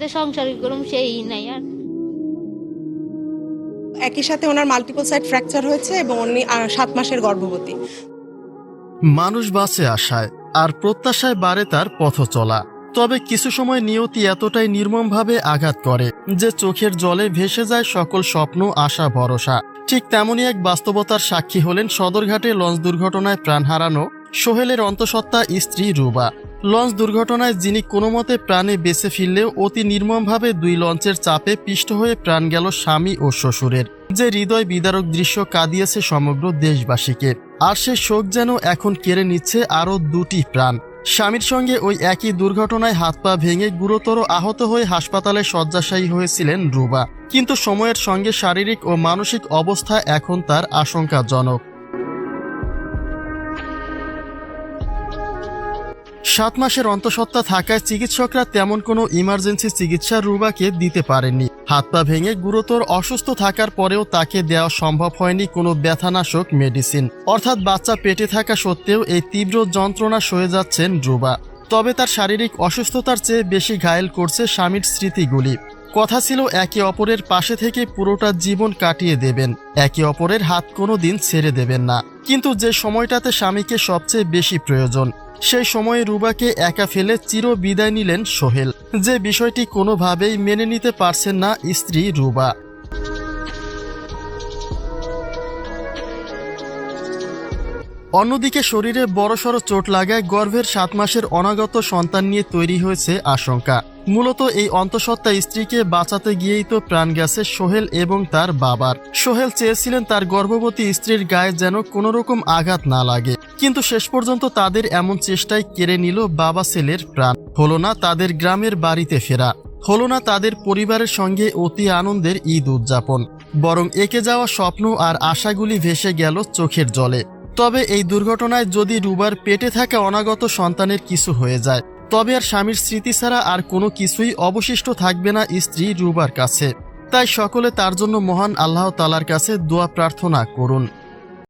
সাথে সংসার করুম সেই নাই। আর একই সাথে ওনার মাল্টিপল সাইড ফ্র্যাকচার হয়েছে এবং উনি 7 মাসের গর্ভবতী। মানুষ বাঁচে আশায়, আর প্রত্যাশায় বাড়ে তার পথ চলা। তবে কিছু সময় নিয়তি এতটাই নির্মমভাবে আঘাত করে যে চোখের জলে ভেসে যায় সকল স্বপ্ন, আশা, ভরসা। ঠিক তেমনই এক বাস্তবতার সাক্ষী হলেন সদরঘাটে লঞ্চ দুর্ঘটনায় প্রাণ হারানো সোহেলের অন্তঃসত্ত্বা স্ত্রী রুবা। লঞ্চ দুর্ঘটনায় যিনি কোনো মতে প্রাণে বেঁচে ফিরলেও অতি নির্মমভাবে 2 লঞ্চের চাপে পিষ্ট হয়ে প্রাণ গেল স্বামী ও শ্বশুরের, যে হৃদয় বিদারক দৃশ্য কাঁদিয়েছে সমগ্র দেশবাসীকে। আর সে শোক যেন এখন কেড়ে নিচ্ছে আরও 2টি প্রাণ। স্বামীর সঙ্গে ওই একই দুর্ঘটনায় হাত পা ভেঙে গুরুতর আহত হয়ে হাসপাতালে শয্যাশায়ী হয়েছিলেন রুবা, কিন্তু সময়ের সঙ্গে শারীরিক ও মানসিক অবস্থা এখন তার আশঙ্কাজনক। 7 মাসের অন্তঃসত্ত্বা থাকায় চিকিৎসকরা তেমন কোনো ইমার্জেন্সি চিকিৎসা রুবাকে দিতে পারেননি। হাত পা ভেঙে গুরুতর অসুস্থ থাকার পরেও তাকে দেওয়া সম্ভব হয়নি কোনো ব্যথানাশক মেডিসিন, অর্থাৎ বাচ্চা পেটে থাকা সত্ত্বেও এই তীব্র যন্ত্রণা সয়ে যাচ্ছেন রুবা। তবে তার শারীরিক অসুস্থতার চেয়ে বেশি ঘায়েল করছে স্বামীর স্মৃতিগুলি। কথা ছিল একে অপরের পাশে থেকে পুরোটা জীবন কাটিয়ে দেবেন, একে অপরের হাত কোনো দিন ছেড়ে দেবেন না। কিন্তু যে সময়টাতে স্বামীকে সবচেয়ে বেশি প্রয়োজন, সেই সময়ে রুবাকে একা ফেলে চির বিদায় নিলেন সোহেল, যে বিষয়টি কোনোভাবেই মেনে নিতে পারছেন না স্ত্রী রুবা। অন্যদিকে শরীরে বড়সড় চোট লাগায় গর্ভের 7 মাসের অনাগত সন্তান নিয়ে তৈরি হয়েছে আশঙ্কা। মূলত এই অন্তঃসত্ত্বা স্ত্রীকে বাঁচাতে গিয়েই তো প্রাণ গেছে সোহেল এবং তার বাবার। সোহেল চেয়েছিলেন তার গর্ভবতী স্ত্রীর গায়ে যেন কোনো রকম আঘাত না লাগে, কিন্তু শেষ পর্যন্ত তাদের এমন চেষ্টায় কেড়ে নিল বাবা ছেলের প্রাণ। হলো না তাদের গ্রামের বাড়িতে ফেরা, হলো না তাদের পরিবারের সঙ্গে অতি আনন্দের ঈদ উদযাপন, বরং এঁকে যাওয়া স্বপ্ন আর আশাগুলি ভেসে গেল চোখের জলে। তবে এই দুর্ঘটনায় যদি রুবার পেটে থাকা অনাগত সন্তানের কিছু হয়ে যায়, তবে আর স্বামীর স্মৃতি ছাড়া আর কোনো কিছুই অবশিষ্ট থাকবে না স্ত্রী রুবার কাছে। তাই সকলে তার জন্য মহান আল্লাহ তাআলার কাছে দোয়া প্রার্থনা করুন।